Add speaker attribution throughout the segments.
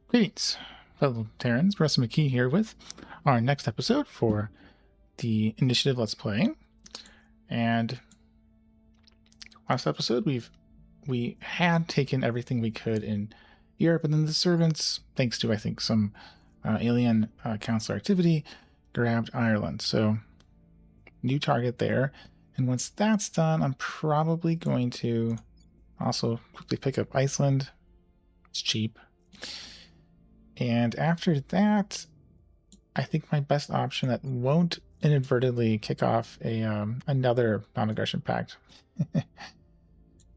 Speaker 1: Greetings, fellow Terrans. Professor McKee here with our next episode for the Initiative Let's Play. And last episode, we had taken everything we could in Europe, and then the servants, thanks to I think some alien council activity, grabbed Ireland. So new target there. And once that's done, I'm probably going to also quickly pick up Iceland. It's cheap. And after that, I think my best option that won't inadvertently kick off a another non-aggression pact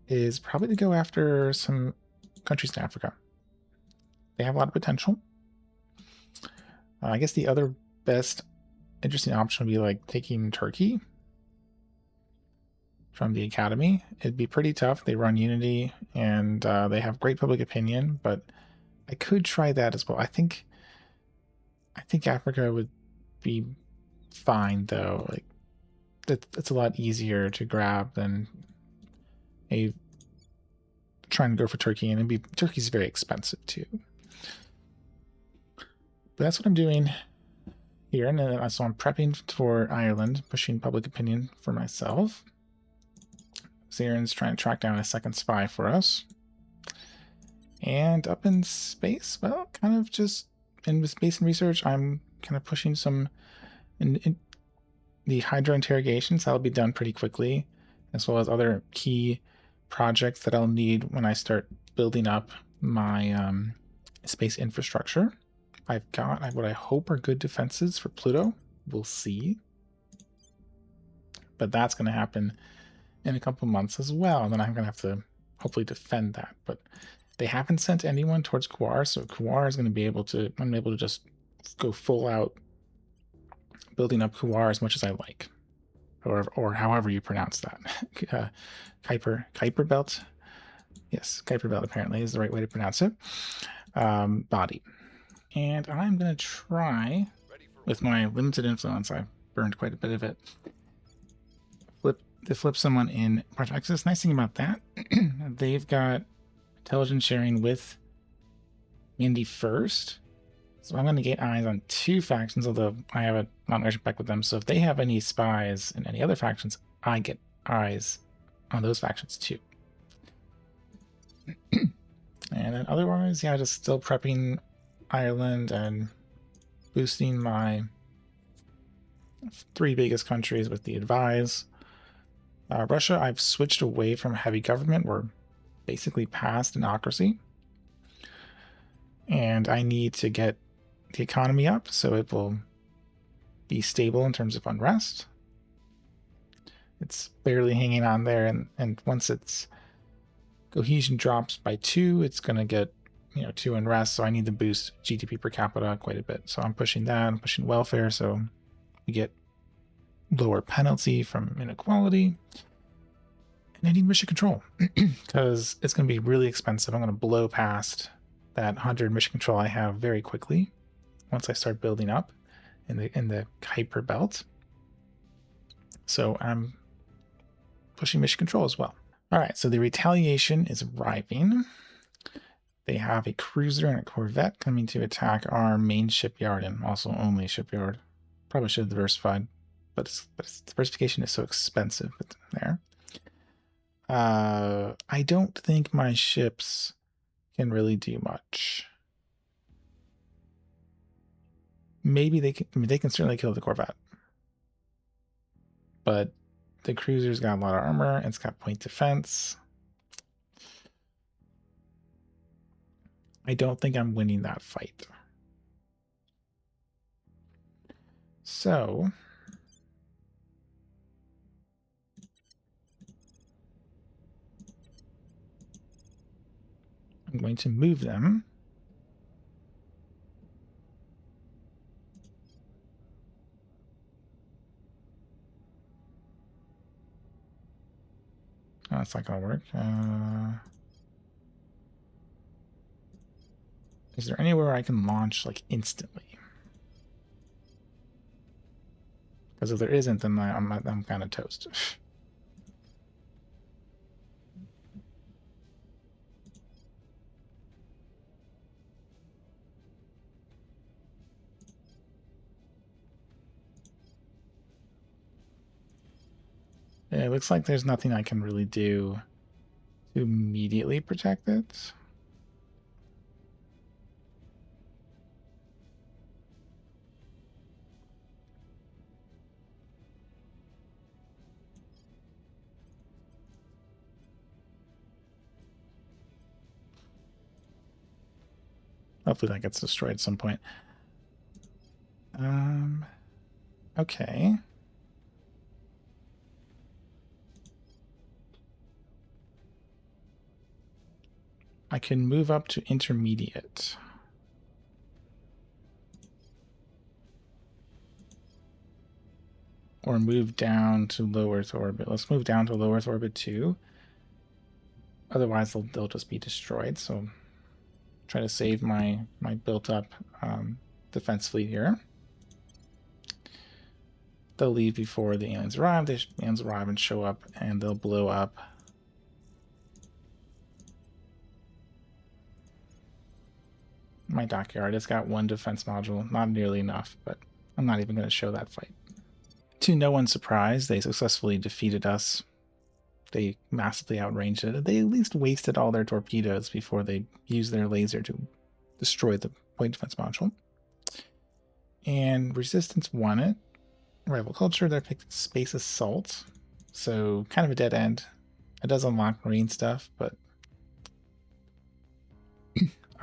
Speaker 1: is probably to go after some countries in Africa. They have a lot of potential. I guess the other best interesting option would be like taking Turkey from the academy. It'd be pretty tough. They run Unity and they have great public opinion, but I could try that as well. I think Africa would be fine though. Like it's a lot easier to grab than a trying to go for Turkey, and Turkey's very expensive too. But that's what I'm doing here, and so I'm prepping for Ireland, pushing public opinion for myself. Zaren's trying to track down a second spy for us. And up in space, well, kind of just in space and research, I'm kind of pushing some in the Hydra interrogations. That'll be done pretty quickly, as well as other key projects that I'll need when I start building up my space infrastructure. I've got what I hope are good defenses for Pluto. We'll see. But that's going to happen in a couple months as well. And then I'm going to have to hopefully defend that. But they haven't sent anyone towards Kuar, so Kuar is going to be able to, I'm able to just go full out building up Kuar as much as I like. Or however you pronounce that. Kuiper Belt. Yes, Kuiper Belt apparently is the right way to pronounce it. Body. And I'm going to try, with my limited influence, I burned quite a bit of it, flip someone in Project Exodus. Nice thing about that, they've got intelligence sharing with Mindy first. So I'm going to get eyes on two factions, although I have a non-aggression pact with them. So if they have any spies in any other factions, I get eyes on those factions too. And then otherwise, yeah, just still prepping Ireland and boosting my three biggest countries with the advise. Russia, I've switched away from heavy government. We're basically past democracy. And I need to get the economy up so it will be stable in terms of unrest. It's barely hanging on there, and once its cohesion drops by 2, it's going to get 2 unrest, so I need to boost GDP per capita quite a bit. So I'm pushing that. I'm pushing welfare, so we get lower penalty from inequality. And I need mission control because it's going to be really expensive. I'm going to blow past that 100 mission control I have very quickly once I start building up in the Kuiper Belt. So I'm pushing mission control as well. All right, so the Retaliation is arriving. They have a cruiser and a corvette coming to attack our main shipyard and also only shipyard. Probably should have diversified, but diversification is so expensive there. I don't think my ships can really do much. Maybe they can. I mean, they can certainly kill the corvette, but the cruiser's got a lot of armor. It's got point defense. I don't think I'm winning that fight. So I'm going to move them. Oh, that's not going to work. Is there anywhere I can launch like instantly? Because if there isn't, then I'm kind of toast. It looks like there's nothing I can really do to immediately protect it. Hopefully that gets destroyed at some point. Okay. I can move up to intermediate. Or move down to low Earth orbit. Let's move down to low Earth orbit too. Otherwise, they'll just be destroyed. So try to save my built up defense fleet here. They'll leave before the aliens arrive. The aliens arrive and show up, and they'll blow up my dockyard. It's got one defense module, not nearly enough, but I'm not even going to show that fight. To no one's surprise, they successfully defeated us. They massively outranged it. They at least wasted all their torpedoes before they used their laser to destroy the point defense module. And Resistance won it. Rival Culture, they're picked Space Assault. So kind of a dead end. It does unlock marine stuff, but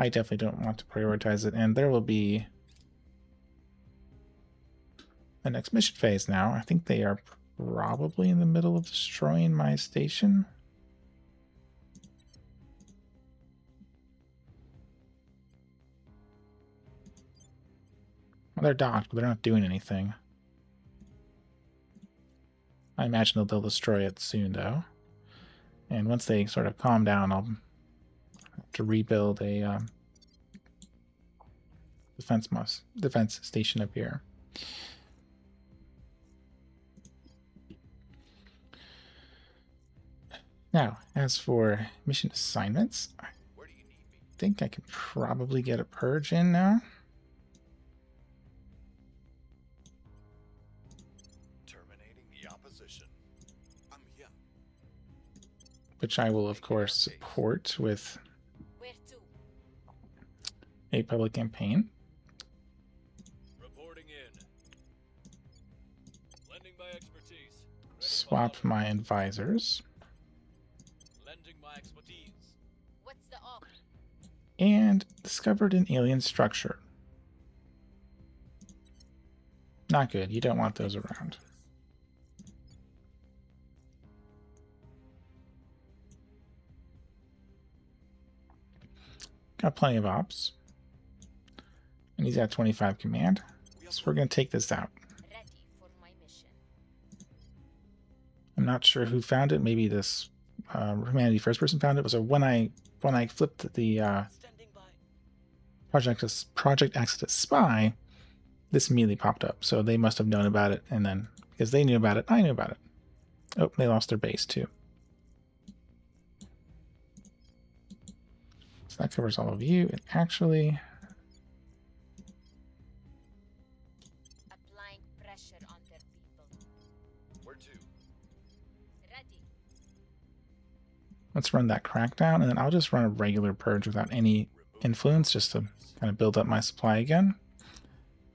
Speaker 1: I definitely don't want to prioritize it. And there will be the next mission phase now. I think they are probably in the middle of destroying my station. Well, they're docked, but they're not doing anything. I imagine they'll destroy it soon, though. And once they sort of calm down, I'll have to rebuild a defense station up here. Now, as for mission assignments, I think I can probably get a purge in now.
Speaker 2: Terminating the opposition. I'm here.
Speaker 1: Which I will, of course, support with a public campaign.
Speaker 2: Reporting in. Lending my expertise.
Speaker 1: Swap my advisors.
Speaker 2: Lending my expertise.
Speaker 3: What's the op?
Speaker 1: And discovered an alien structure. Not good. You don't want those around. Got plenty of ops. And he's at 25 command. So we're going to take this out.
Speaker 3: Ready for my mission.
Speaker 1: I'm not sure who found it. Maybe this Humanity First person found it. So when I flipped the Project Exodus Spy, this immediately popped up. So they must have known about it, and then because they knew about it, I knew about it. Oh, they lost their base too. So that covers all of you. And actually,
Speaker 3: Applying pressure on their people.
Speaker 2: Where to?
Speaker 3: Ready.
Speaker 1: let's run that crackdown, and then I'll just run a regular purge without any influence, just to kind of build up my supply again.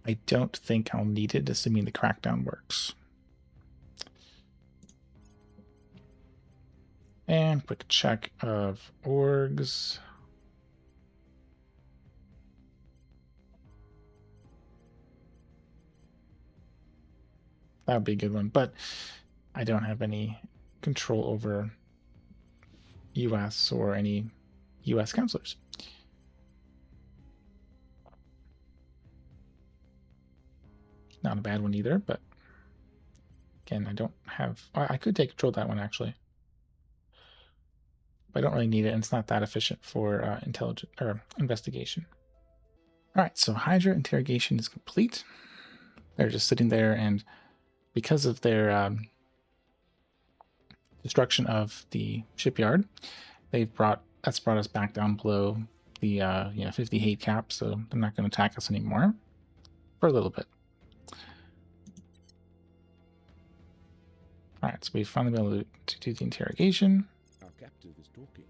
Speaker 1: I don't think I'll need it, assuming the crackdown works. And quick check of orgs. That would be a good one, but I don't have any control over US or any US counselors. Not a bad one either, but again, I don't have... I could take control of that one, actually. But I don't really need it, and it's not that efficient for intelligence or investigation. All right, so Hydra interrogation is complete. They're just sitting there, and because of their destruction of the shipyard, that's brought us back down below the 50 hate cap, so they're not going to attack us anymore for a little bit. All right, so we've finally been able to do the interrogation.
Speaker 4: Our captive is talking.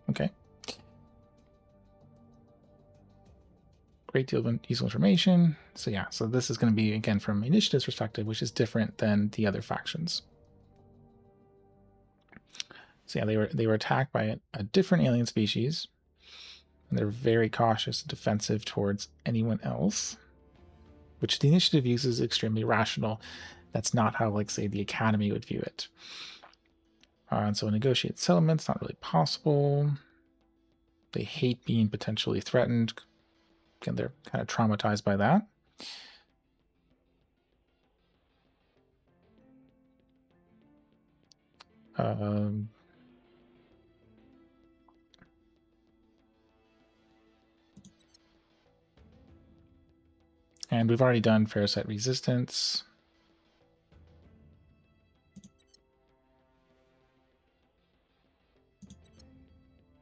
Speaker 1: Okay. Great deal of useful information. So yeah, so this is going to be, again, from initiative's perspective, which is different than the other factions. So yeah, they were attacked by a different alien species, and they're very cautious and defensive towards anyone else, which the initiative uses extremely rational. That's not how, like, say, the Academy would view it. And so negotiate settlements, not really possible. They hate being potentially threatened. Again, they're kind of traumatized by that. And we've already done Ferrocite resistance.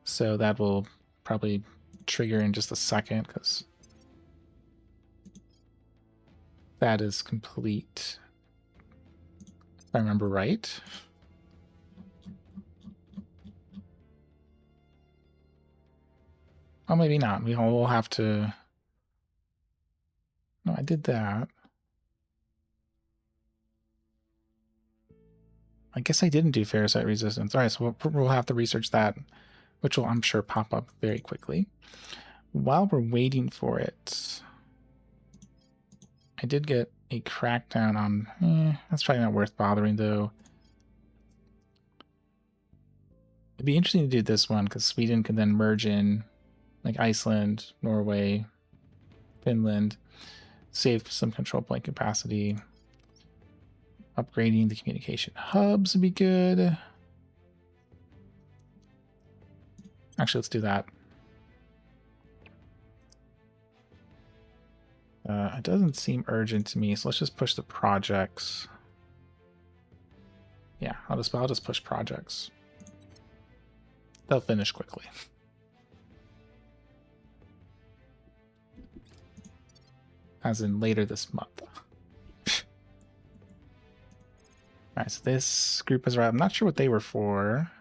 Speaker 1: So that will probably trigger in just a second, because that is complete, if I remember right. Oh, maybe not. We'll have to... No, I did that. I guess I didn't do Ferrocite resistance. All right, so we'll have to research that, which will, I'm sure, pop up very quickly. While we're waiting for it, I did get a crackdown on... that's probably not worth bothering, though. It'd be interesting to do this one, because Sweden could then merge in, like, Iceland, Norway, Finland, save some control point capacity. Upgrading the communication hubs would be good. Actually, let's do that. It doesn't seem urgent to me, so let's just push the projects. Yeah, I'll just push projects. They'll finish quickly. As in later this month. Alright, so this group is right. I'm not sure what they were for.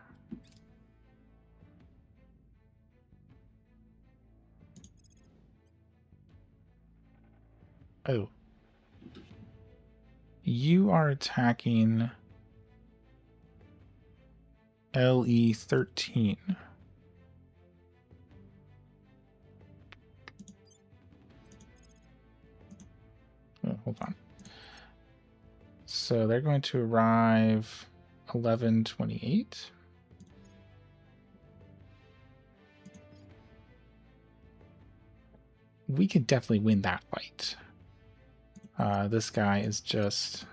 Speaker 1: Oh. You are attacking LE13. Oh, hold on. So they're going to arrive 11:28. We could definitely win that fight. This guy is just...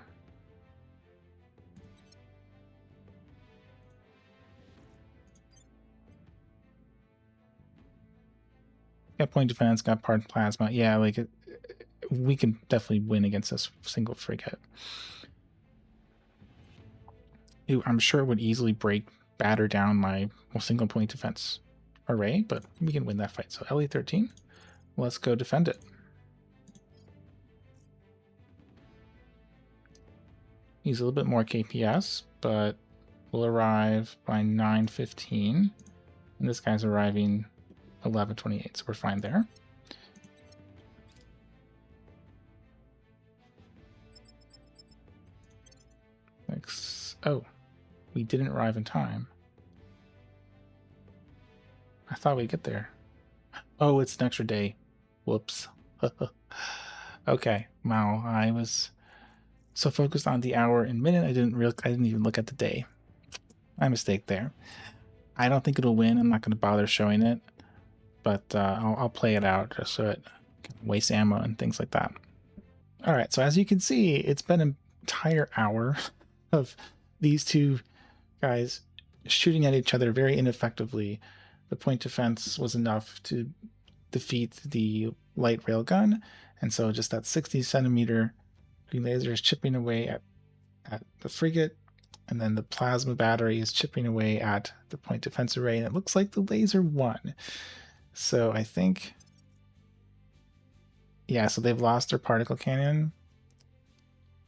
Speaker 1: got point defense, got part plasma. Yeah, like, we can definitely win against this single frigate. I'm sure it would easily batter down my single point defense array, but we can win that fight. So LE13, let's go defend it. He's a little bit more KPS, but we'll arrive by 9:15, and this guy's arriving 11:28, so we're fine there. Oh, we didn't arrive in time. I thought we'd get there. Oh, it's an extra day. Whoops. Okay, wow. I was so focused on the hour and minute, I didn't even look at the day. My mistake there. I don't think it'll win. I'm not going to bother showing it, but I'll play it out just so it can waste ammo and things like that. All right, so as you can see, it's been an entire hour of these two guys shooting at each other very ineffectively. The point defense was enough to defeat the light railgun, and so just that 60 centimeter green laser is chipping away at the frigate, and then the plasma battery is chipping away at the point defense array, and it looks like the laser won. So I think, yeah, so they've lost their particle cannon.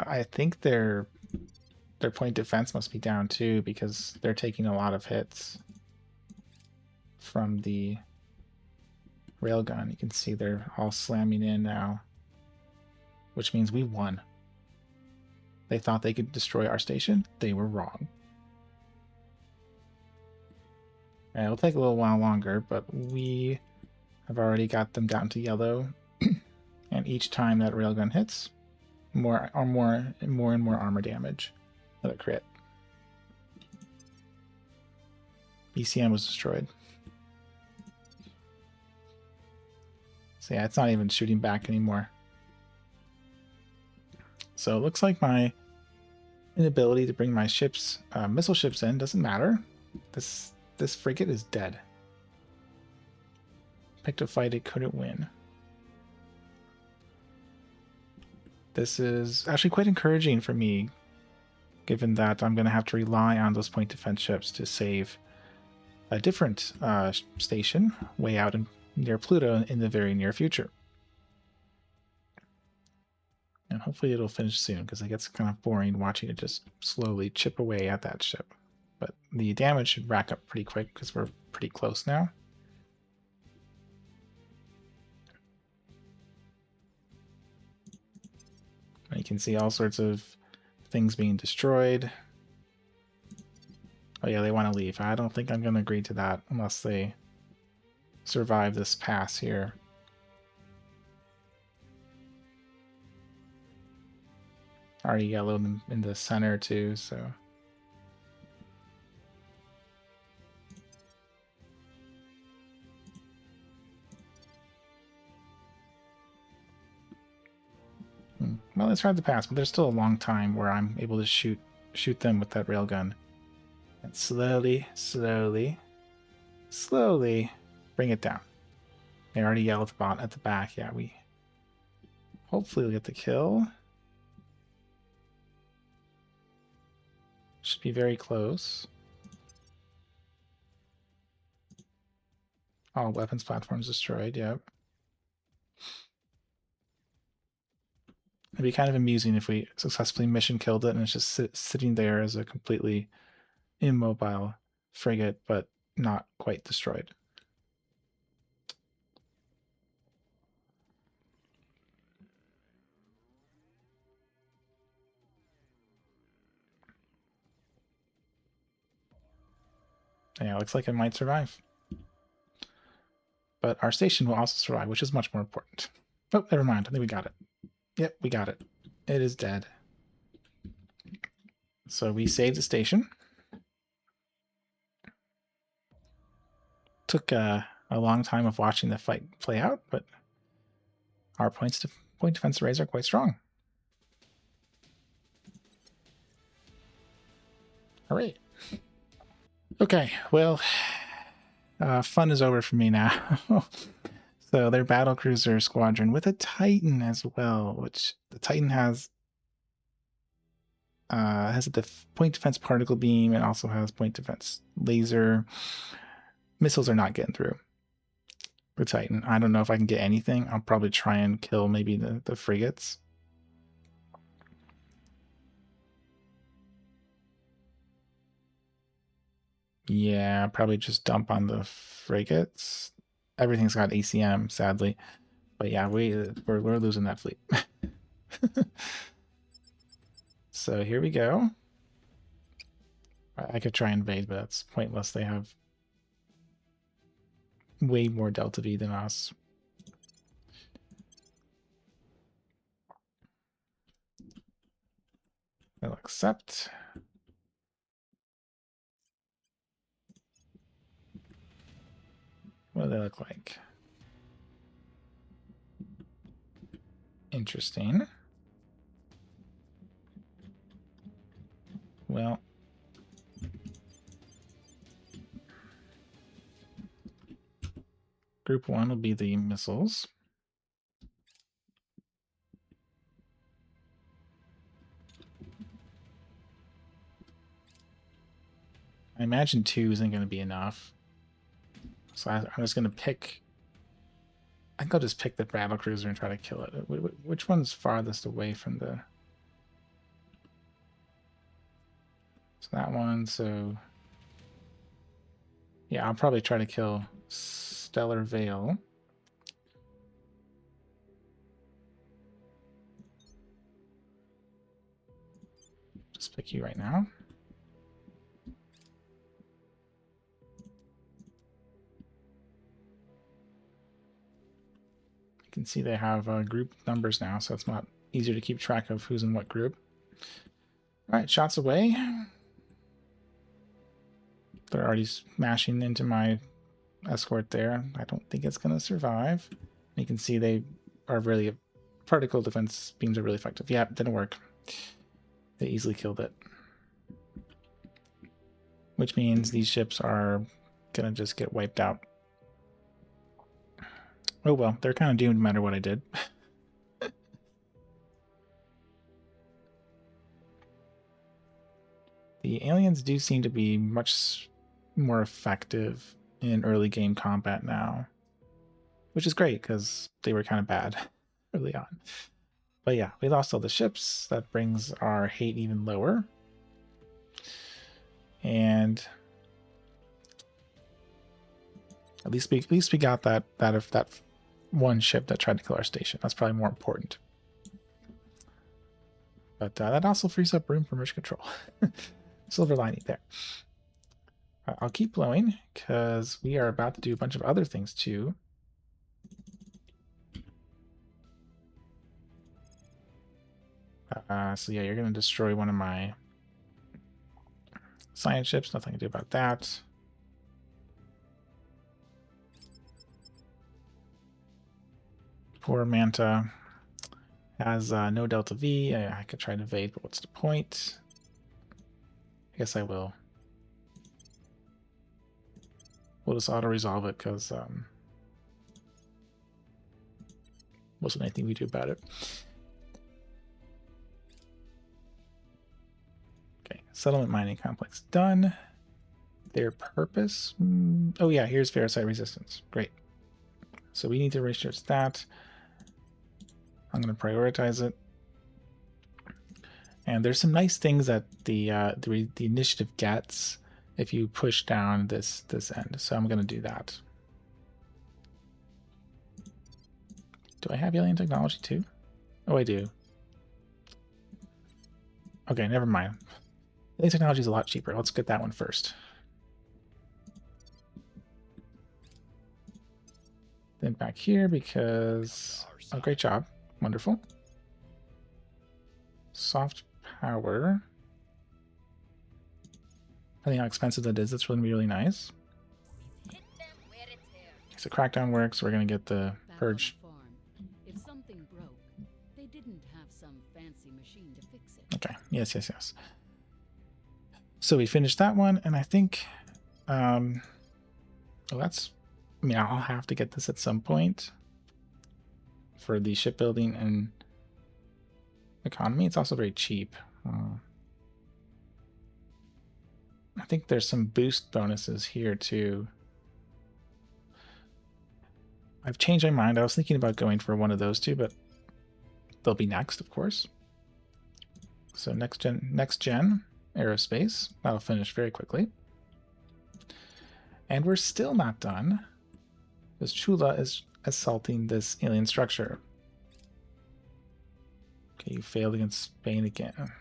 Speaker 1: I think their point defense must be down too because they're taking a lot of hits from the railgun. You can see they're all slamming in now, which means we won. They thought they could destroy our station. They were wrong. And it'll take a little while longer, but we have already got them down to yellow. And each time that railgun hits, more and more armor damage. Another crit. BCM was destroyed. So yeah, it's not even shooting back anymore. So it looks like my inability to bring my ships, missile ships in doesn't matter. This frigate is dead. Picked a fight it couldn't win. This is actually quite encouraging for me, given that I'm going to have to rely on those point defense ships to save a different station way out near Pluto in the very near future. And hopefully it'll finish soon, because it gets kind of boring watching it just slowly chip away at that ship. But the damage should rack up pretty quick because we're pretty close now. And you can see all sorts of things being destroyed. Oh yeah, they want to leave. I don't think I'm going to agree to that unless they survive this pass here. Already yellow in the center too, so. Well, it's hard to pass, but there's still a long time where I'm able to shoot them with that railgun. And slowly bring it down. They already yell at the back. Yeah, we hopefully we'll get the kill. Should be very close. All weapons platforms destroyed, yep. It'd be kind of amusing if we successfully mission killed it and it's just sitting there as a completely immobile frigate, but not quite destroyed. Yeah, looks like it might survive. But our station will also survive, which is much more important. Oh, never mind. I think we got it. Yep, we got it. It is dead. So we saved the station. Took a long time of watching the fight play out, but our point defense arrays are quite strong. All right. Okay, well, fun is over for me now. So their battle cruiser squadron with a Titan as well, which the Titan has a point defense particle beam and also has point defense laser. Missiles are not getting through the Titan. I don't know if I can get anything. I'll probably try and kill maybe the frigates. Yeah, probably just dump on the frigates. Everything's got ACM, sadly. But yeah, we're losing that fleet. So here we go. I could try and invade, but that's pointless. They have way more Delta V than us. They'll accept. What do they look like? Interesting. Well, group 1 will be the missiles. I imagine 2 isn't going to be enough. So I'm just going to pick... I think I'll just pick the battle cruiser and try to kill it. Which one's farthest away from the... So that one, so yeah, I'll probably try to kill Stellar Veil. Just pick you right now. You can see they have group numbers now, so it's not easier to keep track of who's in what group. All right, shots away. They're already smashing into my escort there. I don't think it's going to survive. You can see they are really... Particle defense beams are really effective. Yeah, it didn't work. They easily killed it. Which means these ships are going to just get wiped out. Oh well, they're kind of doomed no matter what I did. The aliens do seem to be much more effective in early game combat now, which is great because they were kind of bad early on. But yeah, we lost all the ships. That brings our hate even lower. And at least we got that one ship that tried to kill our station. That's probably more important. But that also frees up room for mission control. Silver lining there. I'll keep blowing because we are about to do a bunch of other things too. So yeah, you're going to destroy one of my science ships. Nothing to do about that. Poor Manta has no Delta V. I could try to evade, but what's the point? I guess I will. We'll just auto-resolve it because wasn't anything we do about it. Okay, settlement mining complex done. Their purpose? Oh yeah, here's Ferrocite resistance. Great. So we need to research that. I'm going to prioritize it. And there's some nice things that the initiative gets if you push down this end. So I'm going to do that. Do I have alien technology too? Oh, I do. Okay, never mind. Alien technology is a lot cheaper. Let's get that one first. Then back here because... Oh, great job. Wonderful. Soft power. Depending on how expensive that is, that's really, really nice.
Speaker 3: Hit them where it hurts.
Speaker 1: So crackdown works. We're going to get the purge.
Speaker 4: If something broke, they didn't have some fancy machine to fix it.
Speaker 1: Okay. Yes, yes, yes. So we finished that one, and I think... well, that's... I mean, I'll have to get this at some point for the shipbuilding and economy. It's also very cheap. I think there's some boost bonuses here too. I've changed my mind. I was thinking about going for one of those two, but they'll be next, of course. So next gen aerospace. That'll finish very quickly. And we're still not done, because Chula is assaulting this alien structure. Okay, you failed against Spain again.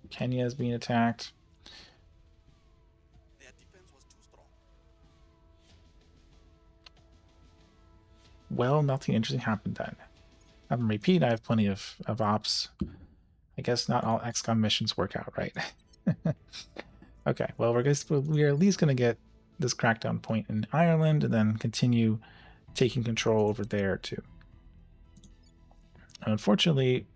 Speaker 1: Kenya is being attacked.
Speaker 2: Their defense was too strong.
Speaker 1: Well, nothing interesting happened then. I'm gonna repeat, I have plenty of ops. I guess not all XCOM missions work out, right? Okay, well, we're at least going to get this crackdown point in Ireland and then continue taking control over there too. And unfortunately,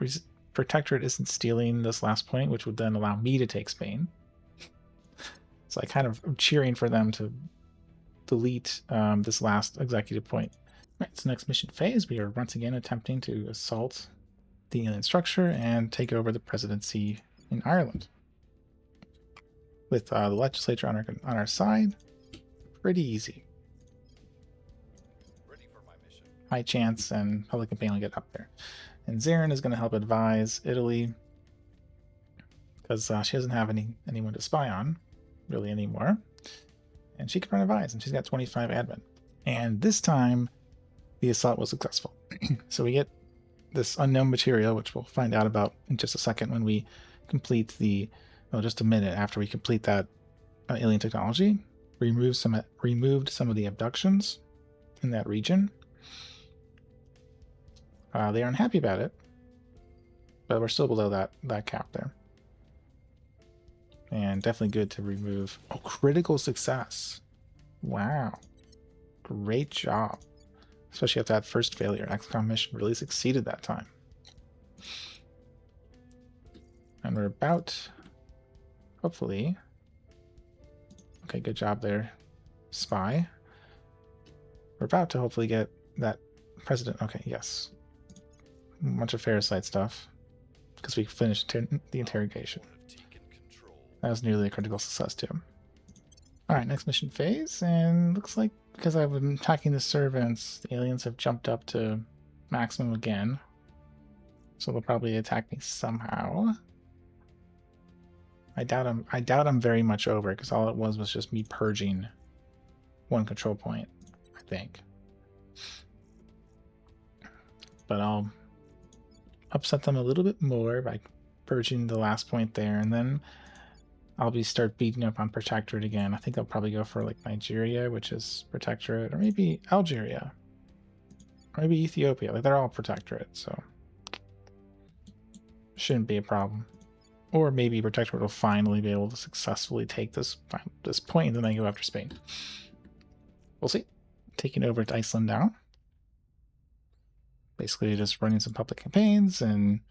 Speaker 1: Protectorate isn't stealing this last point, which would then allow me to take Spain. So I kind of am cheering for them to delete this last executive point. Right, so next mission phase, we are once again attempting to assault the alien structure and take over the presidency in Ireland. With the legislature on our side, pretty easy.
Speaker 2: Ready for my mission.
Speaker 1: High chance and public campaign will get up there. And Zarin is going to help advise Italy. because she doesn't have anyone to spy on really anymore, and she can run advise, and she's got 25 admin. And this time, the assault was successful. So we get this unknown material, which we'll find out about in just a second when we complete the, well, just a minute after we complete that alien technology. Removed some of the abductions in that region. They aren't happy about it, but we're still below that cap there. And definitely good to remove. Oh, critical success. Wow. Great job. Especially after that first failure. XCOM mission really succeeded that time. And we're about, hopefully. Okay, good job there, Spy. We're about to hopefully get that president. Okay, yes. A bunch of Ferricite stuff. Because we finished the interrogation. That was nearly a critical success too. Alright, next mission phase, and looks like because I've been attacking the servants, the aliens have jumped up to maximum again. So they'll probably attack me somehow. I doubt I'm very much over, because all it was just me purging one control point, I think. But I'll upset them a little bit more by purging the last point there, and then I'll start beating up on Protectorate again. I think I'll probably go for like Nigeria, which is Protectorate, or maybe Algeria, or maybe Ethiopia. Like, they're all Protectorate, so shouldn't be a problem. Or maybe Protectorate will finally be able to successfully take this point, and then I go after Spain. We'll see. Taking over to Iceland now. Basically just running some public campaigns and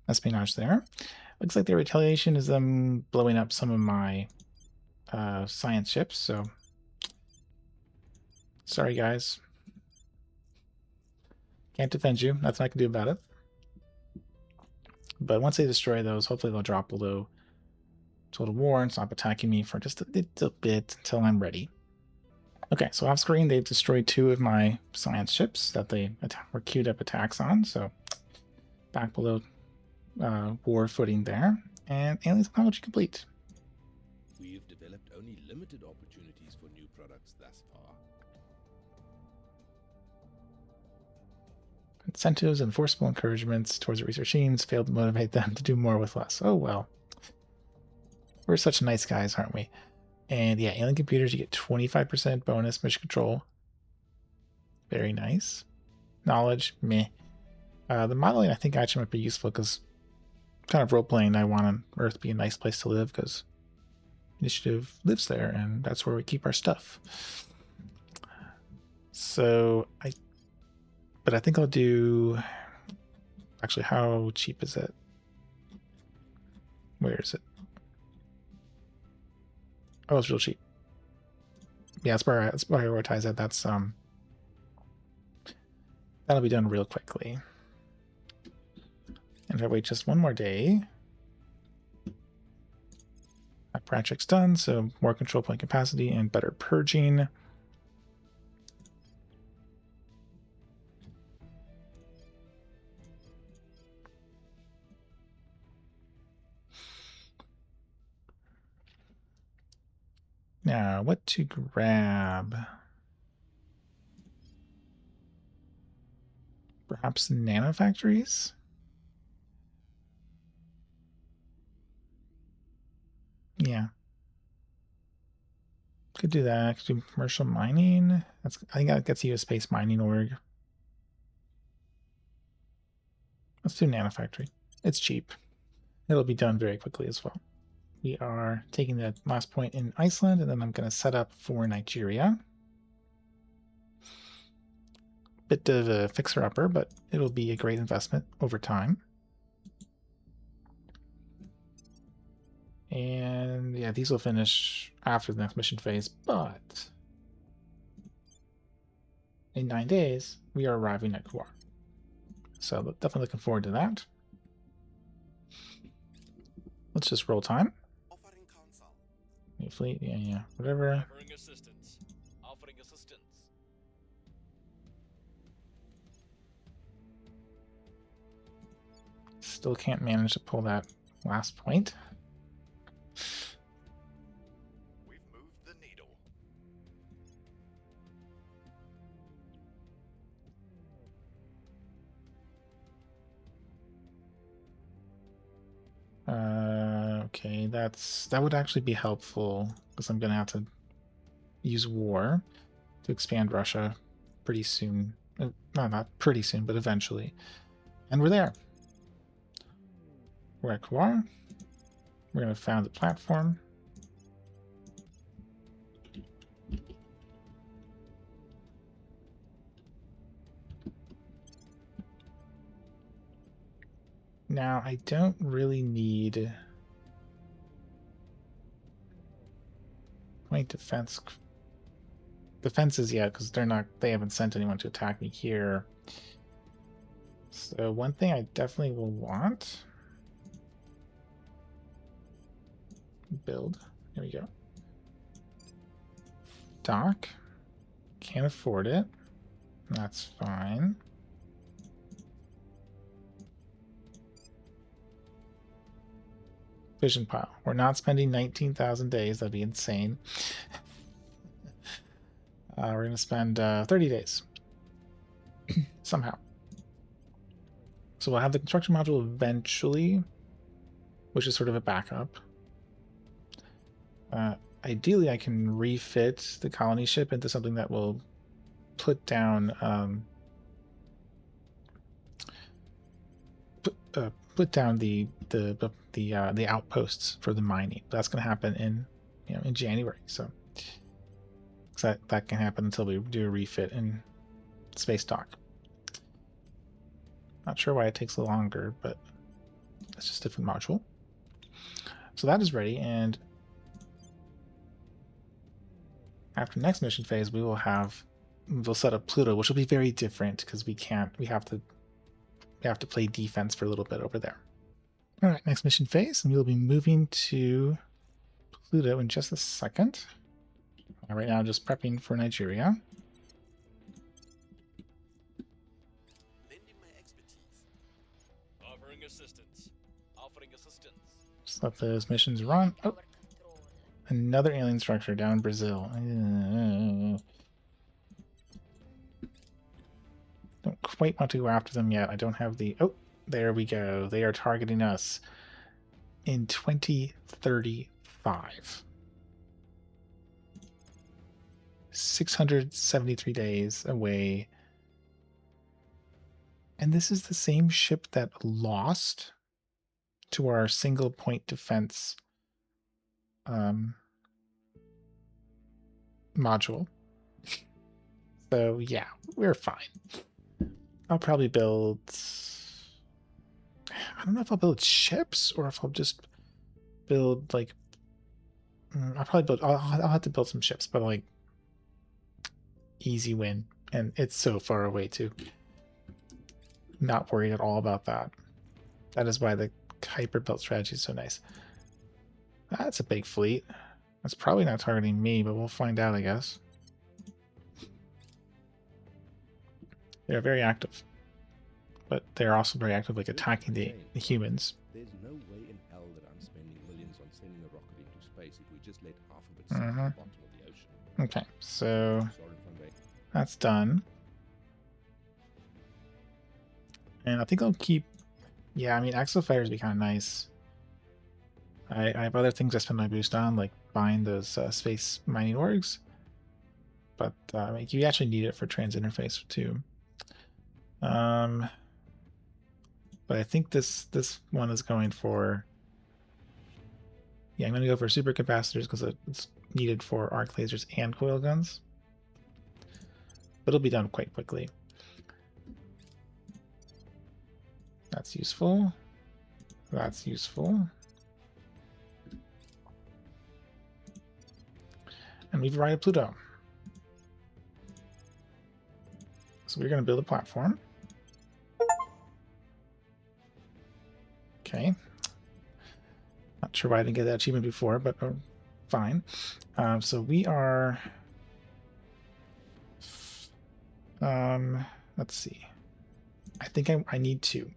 Speaker 1: espionage there. Looks like the retaliation is them blowing up some of my science ships, so sorry guys. Can't defend you. Nothing I can do about it. But once they destroy those, hopefully they'll drop below total war and stop attacking me for just a little bit until I'm ready. Okay, so off screen they've destroyed 2 of my science ships that they were queued up attacks on, so back below war footing there. And alien technology complete.
Speaker 5: We've developed only limited opportunities for new products thus far.
Speaker 1: Incentives and forcible encouragements towards the research teams failed to motivate them to do more with less. Oh well. We're such nice guys, aren't we? And yeah, alien computers, you get 25% bonus mission control. Very nice. Knowledge, meh. The modeling I think actually might be useful because kind of role-playing, I want on Earth to be a nice place to live because Initiative lives there and that's where we keep our stuff. So but I think I'll do, actually, how cheap is it? Where is it? Oh, it's real cheap. Yeah, let's prioritize it. That's that'll be done real quickly. And if I wait just one more day, that project's done, so more control point capacity and better purging. Now, what to grab? Perhaps nanofactories? Yeah. Could do that. Could do commercial mining. I think that gets you a space mining org. Let's do nanofactory. It's cheap. It'll be done very quickly as well. We are taking that last point in Iceland, and then I'm going to set up for Nigeria. Bit of a fixer-upper, but it'll be a great investment over time. And yeah, these will finish after the next mission phase, but in 9 days, we are arriving at Kuwar. So definitely looking forward to that. Let's just roll time.
Speaker 2: Offering counsel.
Speaker 1: New fleet, yeah, whatever.
Speaker 2: Offering assistance. Offering assistance.
Speaker 1: Still can't manage to pull that last point. Okay, that would actually be helpful because I'm gonna have to use war to expand Russia pretty soon. No, not pretty soon, but eventually. And we're there. We're at Kawar. We're gonna found the platform. Now I don't really need point defenses yet because they haven't sent anyone to attack me here. So one thing I definitely will want, build, here we go. Dock, can't afford it, that's fine. Vision pile, we're not spending 19,000 days, that'd be insane. We're gonna spend 30 days, somehow. So we'll have the construction module eventually, which is sort of a backup. Ideally, I can refit the colony ship into something that will put down put down the outposts for the mining. That's going to happen in January. So that can happen until we do a refit in space dock. Not sure why it takes longer, but it's just a different module. So that is ready, and after next mission phase, we'll set up Pluto, which will be very different because we have to play defense for a little bit over there. All right, next mission phase, and we'll be moving to Pluto in just a second. Right now, just prepping for Nigeria.
Speaker 2: Lending my expertise. Offering assistance. Offering assistance.
Speaker 1: Just let those missions run. Oh, another alien structure down in Brazil. Don't quite want to go after them yet. I don't have the... Oh, there we go. They are targeting us in 2035. 673 days away. And this is the same ship that lost to our single point defense module. So yeah, we're fine. I'll probably build... I don't know if I'll build ships or if I'll just build like... I'll probably build... I'll have to build some ships, but like easy win. And it's so far away too. Not worried at all about that. That is why the hyper built strategy is so nice. That's a big fleet. That's probably not targeting me, but we'll find out, I guess. They're very active. But they're also very active, like attacking the humans.
Speaker 5: There's no way in hell that I'm spending millions on sending a rocket into space if we just let half of it sink to the bottom of the ocean.
Speaker 1: Okay, so
Speaker 5: Sorry if I'm very...
Speaker 1: that's done. And I think I'll keep... Yeah, I mean, Axle Fires would be kind of nice. I have other things I spend my boost on, like buying those space mining orgs. But you actually need it for trans interface too. But I think this one is going for... Yeah, I'm going to go for supercapacitors because it's needed for arc lasers and coil guns. But it'll be done quite quickly. That's useful. That's useful. And we've arrived at Pluto. So we're going to build a platform. Okay. Not sure why I didn't get that achievement before, but fine. So we are... let's see. I think I need two.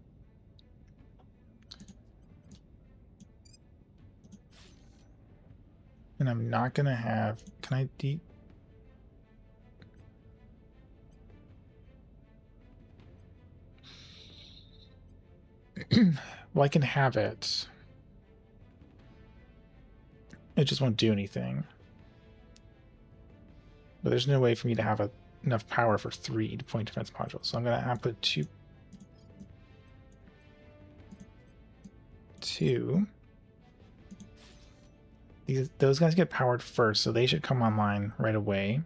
Speaker 1: And I'm not going to have... Can I well, I can have it. it just won't do anything. But there's no way for me to have enough power for 3 point defense modules. So I'm going to output 2. Those guys get powered first, so they should come online right away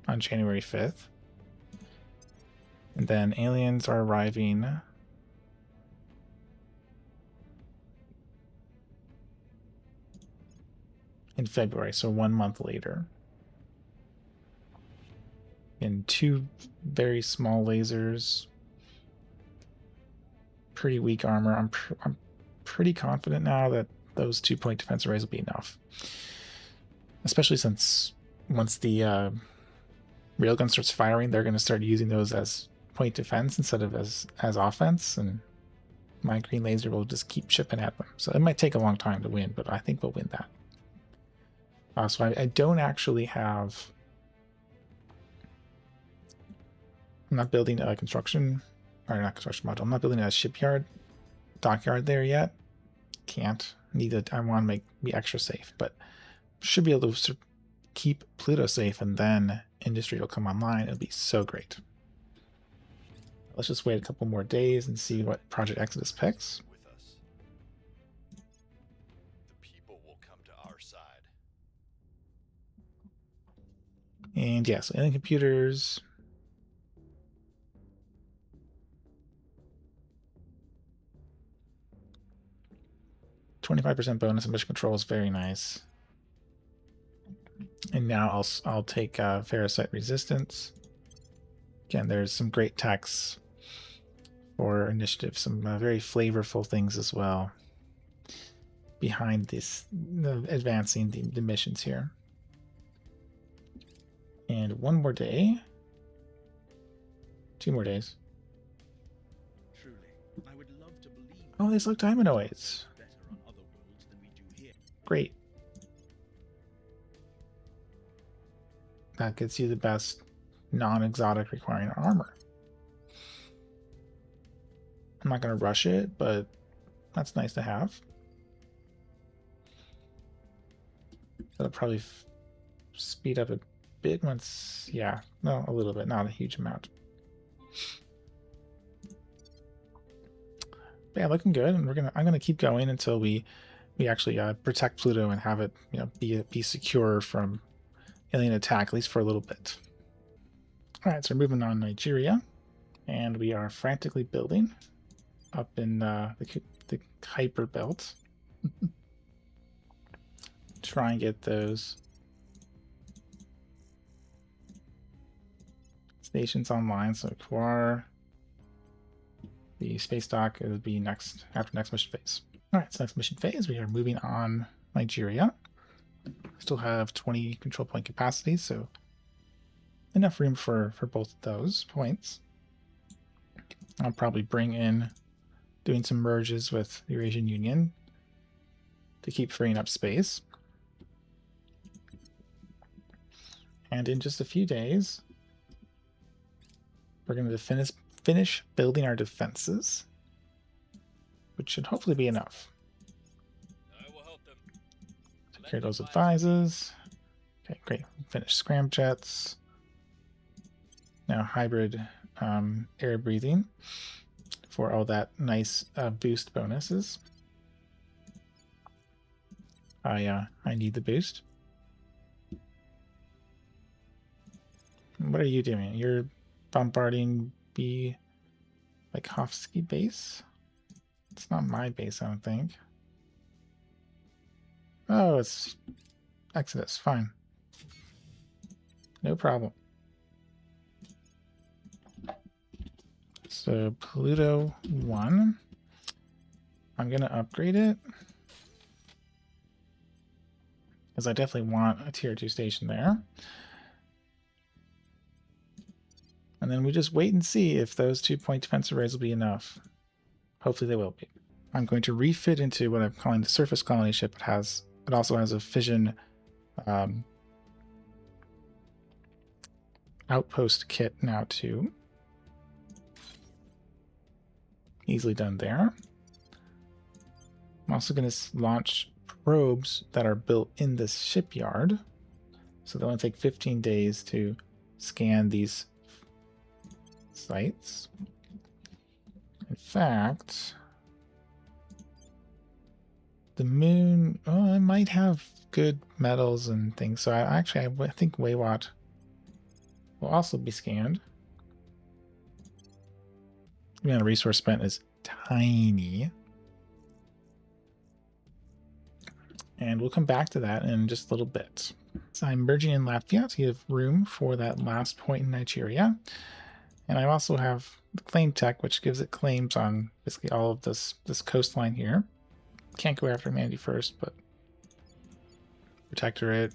Speaker 1: on January 5th. And then aliens are arriving in February, so 1 month later. And 2 very small lasers, pretty weak armor. I'm pretty confident now that those 2 point defense arrays will be enough. Especially since once the railgun starts firing, they're going to start using those as point defense instead of as offense, and my green laser will just keep chipping at them. So it might take a long time to win, but I think we'll win that. So I don't actually have... I'm not building a construction... Or not construction module. I'm not building a shipyard, dockyard there yet. Can't. I want to be extra safe, but should be able to keep Pluto safe, and then industry will come online. It'll be so great. Let's just wait a couple more days and see what Project Exodus picks.
Speaker 2: With us. The people will come to our side.
Speaker 1: And yeah, so alien computers. %25 bonus and mission control is very nice. And now I'll take ferrocite resistance. Again, there's some great techs for initiative, some very flavorful things as well behind this, advancing the missions here. And 1 more day. 2 more days.
Speaker 6: Truly, I would love to believe
Speaker 1: Oh, they select diamondoids.
Speaker 6: better on other worlds than we do here.
Speaker 1: Great. That gets you the best non-exotic requiring armor. I'm not going to rush it, but that's nice to have. That'll probably speed up a bit once, yeah, no, a little bit, not a huge amount. But yeah, looking good, and I'm gonna keep going until we actually protect Pluto and have it, be secure from alien attack, at least for a little bit. All right, so we're moving on Nigeria, and we are frantically building up in the Kuiper belt. Try and get those stations online. So Quar, the space dock, will be after next mission phase. All right, so next mission phase, we are moving on Nigeria. Still have 20 control point capacity, so enough room for both of those points. I'll probably bring in doing some merges with the Eurasian Union to keep freeing up space. And in just a few days, we're going to finish building our defenses, which should hopefully be enough.
Speaker 2: I will help them.
Speaker 1: Secure those advises. Okay, great. Finish scramjets. Now hybrid air breathing for all that nice boost bonuses. I need the boost. What are you doing? You're bombarding B Lykovsky base? It's not my base, I don't think. Oh, it's Exodus. Fine. No problem. So Pluto 1. I'm going to upgrade it, because I definitely want a tier 2 station there. And then we just wait and see if those 2 point defense arrays will be enough. Hopefully they will be. I'm going to refit into what I'm calling the surface colony ship. It also has a fission outpost kit now too. Easily done there. I'm also going to launch probes that are built in this shipyard. So they'll only take 15 days to scan these sites. In fact, the moon, oh, it might have good metals and things. So I think Waywat will also be scanned. The amount of resource spent is tiny. And we'll come back to that in just a little bit. So I'm merging in Latvia to give room for that last point in Nigeria. And I also have the claim tech, which gives it claims on basically all of this coastline here. Can't go after Mandy first, but Protectorate,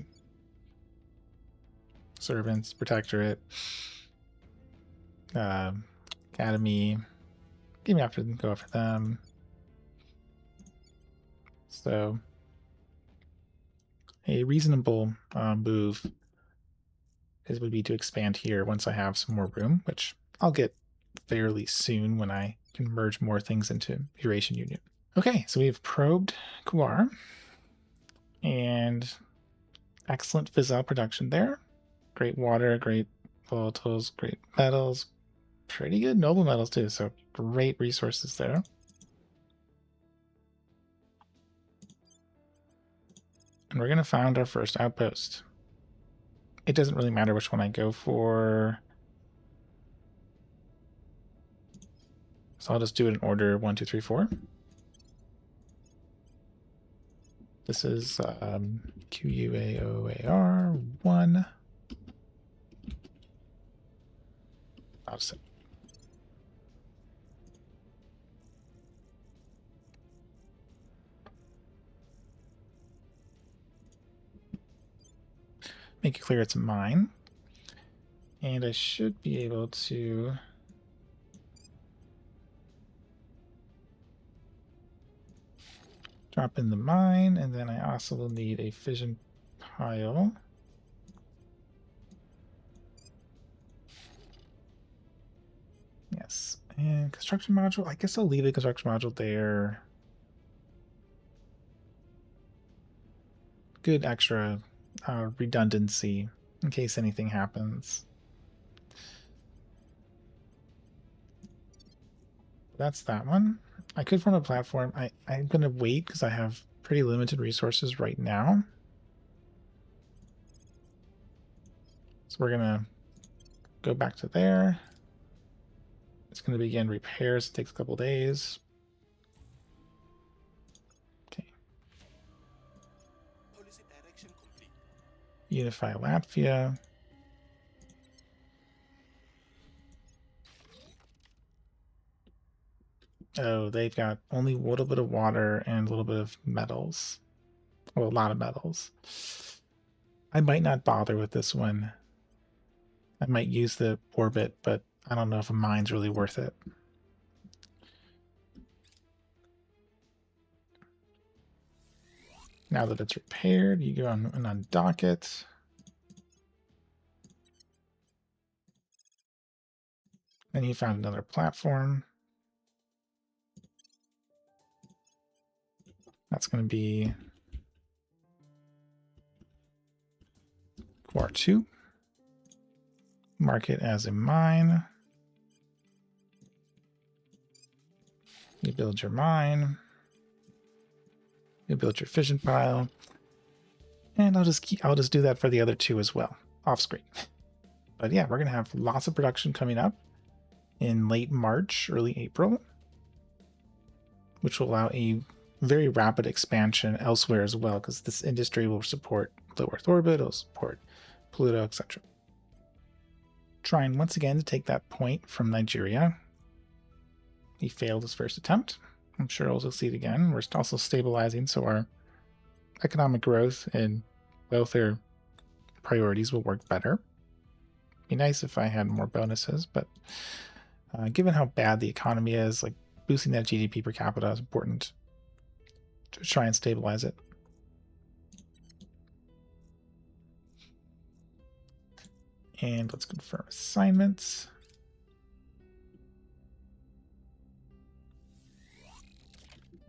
Speaker 1: Servants, Protectorate, Academy, go after them. So a reasonable move would be to expand here once I have some more room, which I'll get fairly soon when I can merge more things into Eurasian Union. Okay, so we've probed Kuar, and excellent fissile production there. Great water, great volatiles, great metals, pretty good noble metals too, so great resources there. And we're going to found our first outpost. It doesn't really matter which one I go for. So I'll just do it in order 1, 2, 3, 4. This is QUAOAR 1. I'll just make it clear it's mine. And I should be able to drop in the mine, and then I also will need a fission pile. Yes, and construction module, I guess I'll leave the construction module there. Good extra redundancy in case anything happens. That's that one. I could form a platform. I'm going to wait because I have pretty limited resources right now. So we're going to go back to there. It's going to begin repairs. It takes a couple days. Okay.
Speaker 6: Policy direction complete.
Speaker 1: Unify Latvia. Oh, they've got only a little bit of water and a little bit of metals. Well, a lot of metals. I might not bother with this one. I might use the orbit, but I don't know if a mine's really worth it. Now that it's repaired, you go on and undock it. Then you found another platform. That's going to be Quar 2. Mark it as a mine. You build your mine. You build your fission pile. And I'll just do that for the other two as well, off screen. But yeah, we're going to have lots of production coming up in late March, early April, which will allow a very rapid expansion elsewhere as well, because this industry will support low Earth orbit, it'll support Pluto, etc. Trying once again to take that point from Nigeria. He failed his first attempt. I'm sure he'll succeed again. We're also stabilizing, so our economic growth and welfare priorities will work better. Be nice if I had more bonuses, but given how bad the economy is, like boosting that GDP per capita is important to try and stabilize it. And let's confirm assignments.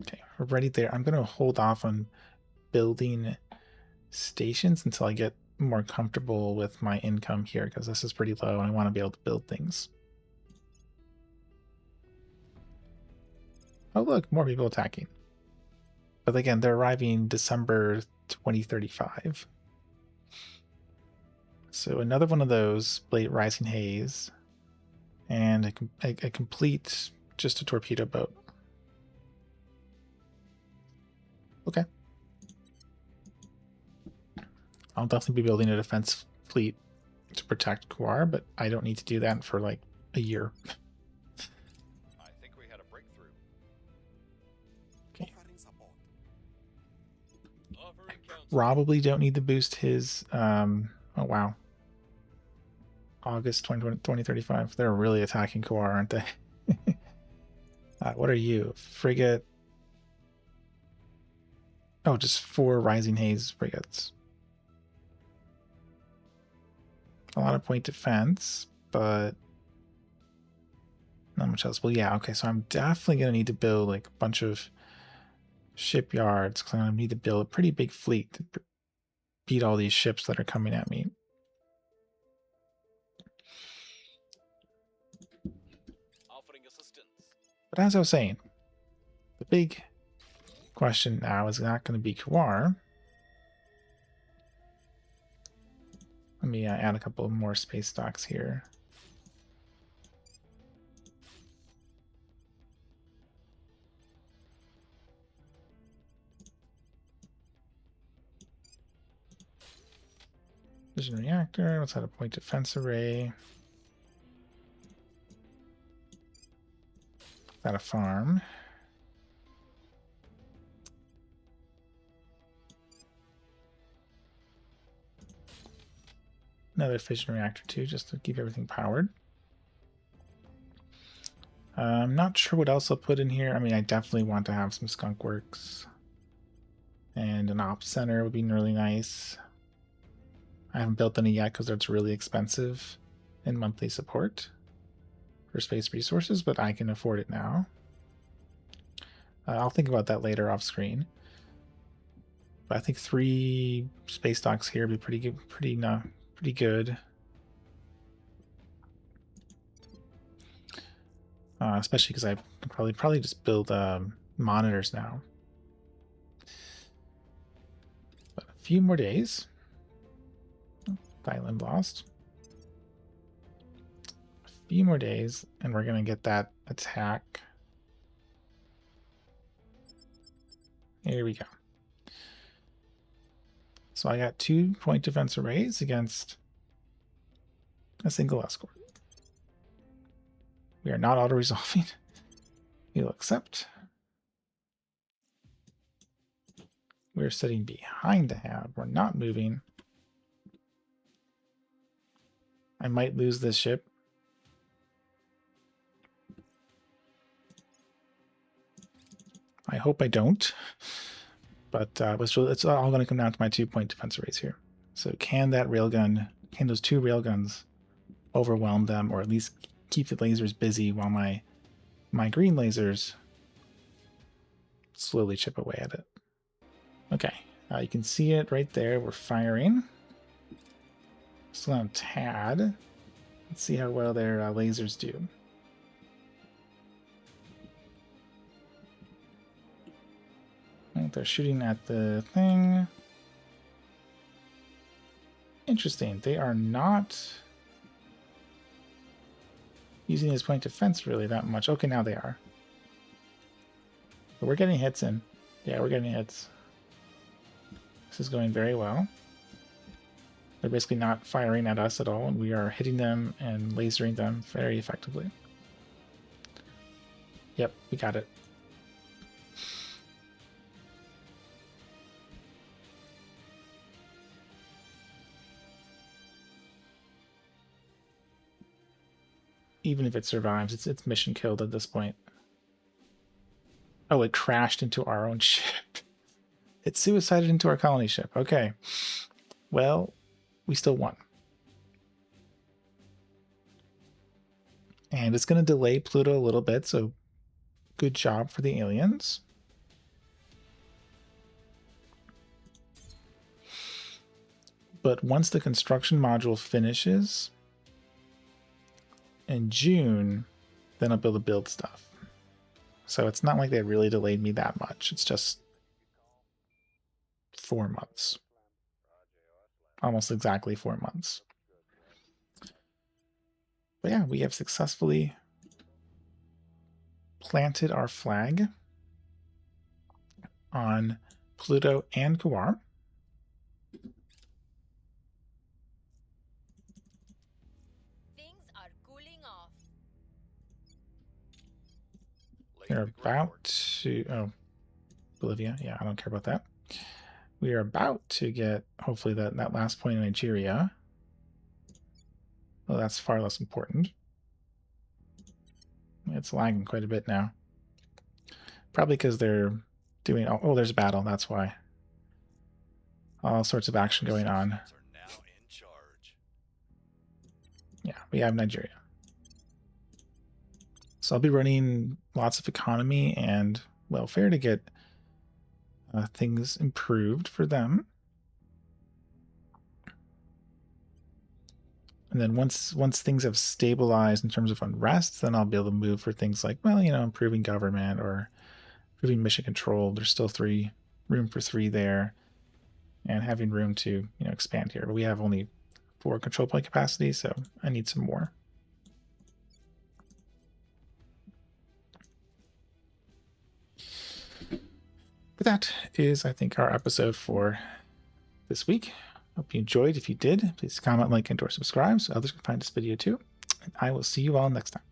Speaker 1: Okay, we're ready there. I'm going to hold off on building stations until I get more comfortable with my income here, because this is pretty low and I want to be able to build things. Oh look, more people attacking. But again, they're arriving December 2035. So another one of those, Late Rising Haze, and a complete, just a torpedo boat. Okay. I'll definitely be building a defense fleet to protect Kuar, but I don't need to do that for like a year.
Speaker 2: I think we had a breakthrough.
Speaker 1: Okay.
Speaker 2: Offering counsel.
Speaker 1: Probably don't need to boost his, oh wow. August 2035. They're really attacking Kuar, aren't they? What are you? Frigate. Oh, just 4 Rising Haze frigates. A lot of point defense, but not much else. Well, yeah, okay, so I'm definitely going to need to build like a bunch of shipyards, because I'm going to need to build a pretty big fleet to beat all these ships that are coming at me.
Speaker 2: Offering assistance.
Speaker 1: But as I was saying, the big question now is not going to be Kuar. Let me add a couple more space stocks here. Fission reactor. Let's add a point defense array. Add a farm. Another fission reactor too, just to keep everything powered. I'm not sure what else I'll put in here. I mean, I definitely want to have some skunk works. And an ops center would be really nice. I haven't built any yet because that's really expensive in monthly support for space resources, but I can afford it now. I'll think about that later off screen. But I think 3 space docks here would be pretty good, pretty good. Especially because I probably just build monitors now. But a few more days. Island lost. A few more days, and we're gonna get that attack. Here we go. So I got 2 point defense arrays against a single escort. We are not auto-resolving. We'll accept. We're sitting behind the hab. We're not moving. I might lose this ship. I hope I don't. But it's all going to come down to my 2-point defense arrays here. So can that railgun, can those 2 railguns overwhelm them, or at least keep the lasers busy while my green lasers slowly chip away at it? Okay, you can see it right there. We're firing. Still on Tad. Let's see how well their lasers do. They're shooting at the thing. Interesting. They are not using his point defense really that much. Okay, now they are. But we're getting hits in. Yeah, we're getting hits. This is going very well. They're basically not firing at us at all, and we are hitting them and lasering them very effectively. Yep, we got it. Even if it survives, it's mission killed at this point. Oh, it crashed into our own ship. It suicided into our colony ship. Okay. Well, we still won. And it's going to delay Pluto a little bit, so good job for the aliens. But once the construction module finishes in June, then I'll be able to build stuff. So it's not like they really delayed me that much. It's just 4 months. Almost exactly 4 months. But yeah, we have successfully planted our flag on Pluto and Kawar.
Speaker 3: Things are cooling off.
Speaker 1: We're about to, oh, Bolivia. Yeah, I don't care about that. We are about to get, hopefully, that last point in Nigeria. Well, that's far less important. It's lagging quite a bit now. Probably because they're doing, oh, there's a battle, that's why. All sorts of action going on. Yeah, we have Nigeria. So I'll be running lots of economy and welfare to get things improved for them. And then once things have stabilized in terms of unrest, then I'll be able to move for things like, well, improving government or improving mission control. There's still room for 3 there, and having room to expand here. But we have only 4 control point capacity, so I need some more. But that is, I think, our episode for this week. Hope you enjoyed. If you did, please comment, like, and or subscribe so others can find this video too. And I will see you all next time.